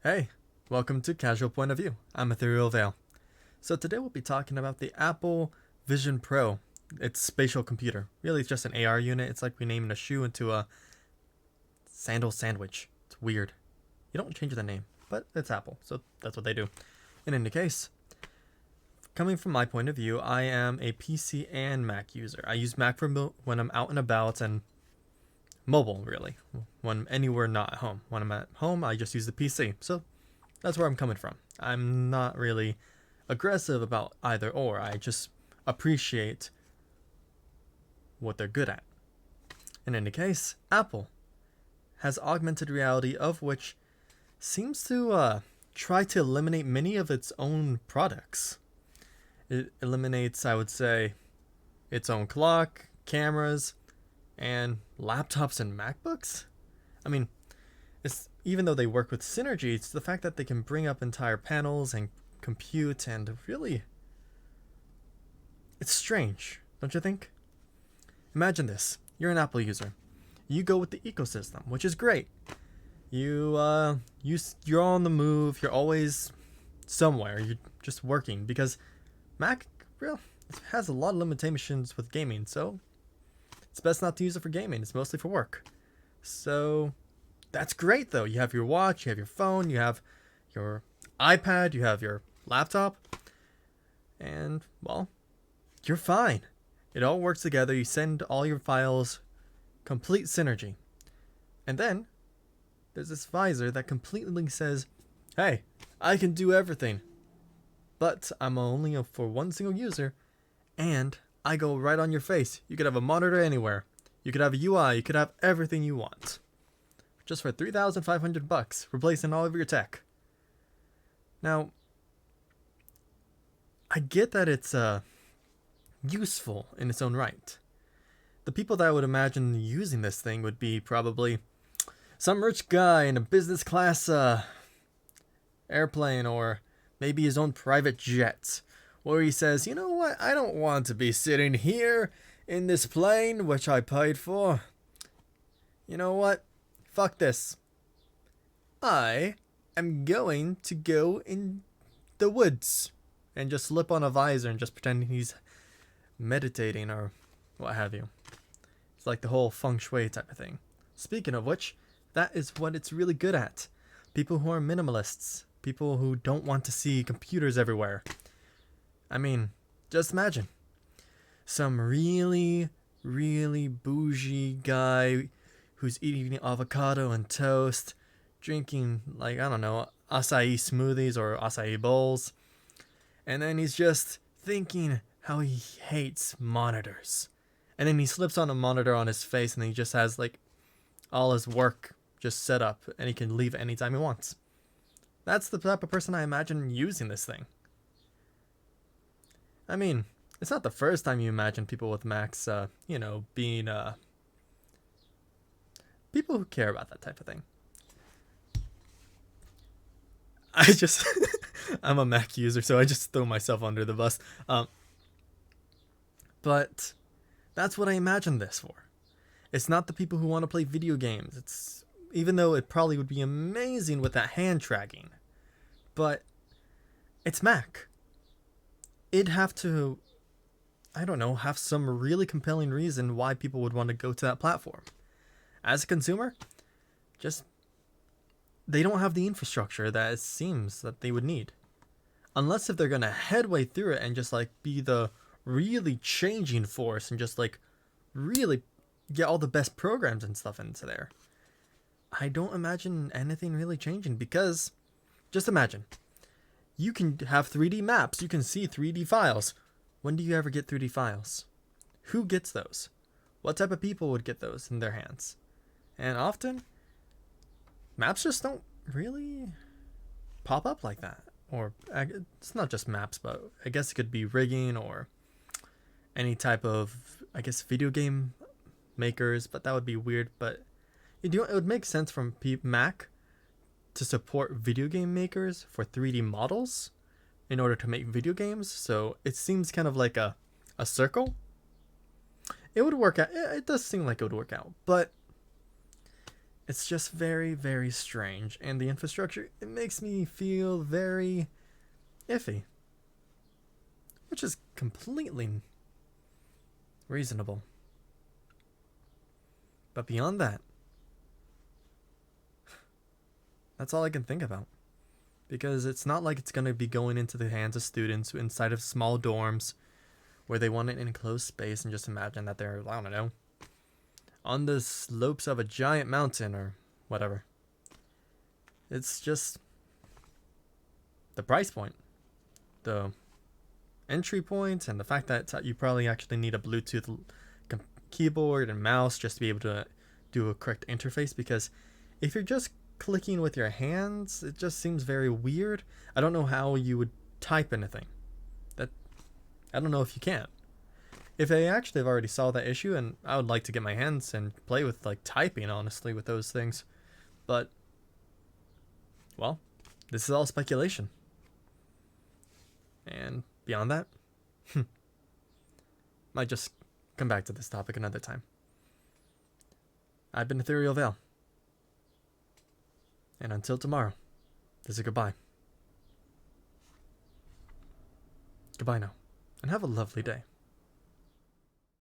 Hey, welcome to Casual Point of View. I'm Ethereal Veil. So today we'll be talking about the Apple Vision Pro. It's spatial computer. Really, it's just an AR unit. It's like renaming a shoe into a sandal sandwich. It's weird. You don't change the name, but it's Apple, so that's what they do. In any case, coming from my point of view, I am a PC and Mac user. I use Mac for when I'm out and about and mobile, really. When anywhere not at home. When I'm at home, I just use the PC. So that's where I'm coming from. I'm not really aggressive about either or. I just appreciate what they're good at. In any case, Apple has augmented reality, of which seems to try to eliminate many of its own products. It eliminates, I would say, its own clock, cameras, and laptops and MacBooks. I mean, it's even though they work with synergy, it's the fact that they can bring up entire panels and compute, and really, it's strange, don't you think? Imagine this: you're an Apple user. You go with the ecosystem, which is great. You're on the move. You're always somewhere. You're just working because Mac, real, it has a lot of limitations with gaming, so it's best not to use it for gaming. It's mostly for work. So that's great though. You have your watch, you have your phone, you have your iPad, you have your laptop, and well, you're fine. It all works together. You send all your files, complete synergy. And then there's this visor that completely says, hey, I can do everything, but I'm only for one single user, and I go right on your face. You could have a monitor anywhere. You could have a UI. You could have everything you want. Just for $3,500, replacing all of your tech. Now, I get that it's useful in its own right. The people that I would imagine using this thing would be probably some rich guy in a business class airplane, or maybe his own private jet, where he says, you know what, I don't want to be sitting here in this plane which I paid for. You know what? Fuck this. I am going to go in the woods and just slip on a visor and just pretend he's meditating or what have you. It's like the whole feng shui type of thing. Speaking of which, that is what it's really good at. People who are minimalists. People who don't want to see computers everywhere. I mean, just imagine some really, really bougie guy who's eating avocado and toast, drinking, like, I don't know, acai smoothies or acai bowls, and then he's just thinking how he hates monitors. And then he slips on a monitor on his face, and he just has, like, all his work just set up, and he can leave anytime he wants. That's the type of person I imagine using this thing. I mean, it's not the first time you imagine people with Macs, being people who care about that type of thing. I just, I'm a Mac user, so I just throw myself under the bus. But that's what I imagine this for. It's not the people who want to play video games. It's, even though it probably would be amazing with that hand tracking, but it's Mac. It'd have to, I don't know, have some really compelling reason why people would want to go to that platform. As a consumer, just, they don't have the infrastructure that it seems that they would need. Unless if they're going to headway through it and just like be the really changing force and just like really get all the best programs and stuff into there. I don't imagine anything really changing, because just imagine, you can have 3D maps, you can see 3D files. When do you ever get 3D files? Who gets those? What type of people would get those in their hands? And often, maps just don't really pop up like that. Or it's not just maps, but I guess it could be rigging or any type of, I guess, video game makers, but that would be weird. But it would make sense from Mac to support video game makers for 3D models in order to make video games. So it seems kind of like a circle. It would work out. It does seem like it would work out, but It's just very, very strange, and the infrastructure, it makes me feel very iffy, which is completely reasonable. But beyond that, that's all I can think about. Because it's not like it's going to be going into the hands of students inside of small dorms where they want an enclosed space, and just imagine that they're, I don't know, on the slopes of a giant mountain or whatever. It's just the price point, the entry point, and the fact that you probably actually need a Bluetooth keyboard and mouse just to be able to do a correct interface, because if you're just clicking with your hands, it just seems very weird. I don't know how you would type anything. I don't know if you can. If they actually have already solved that issue, and I would like to get my hands and play with like typing, honestly, with those things. But, well, this is all speculation. And beyond that, might just come back to this topic another time. I've been Ethereal Veil. And until tomorrow, this is goodbye. Goodbye now, and have a lovely day.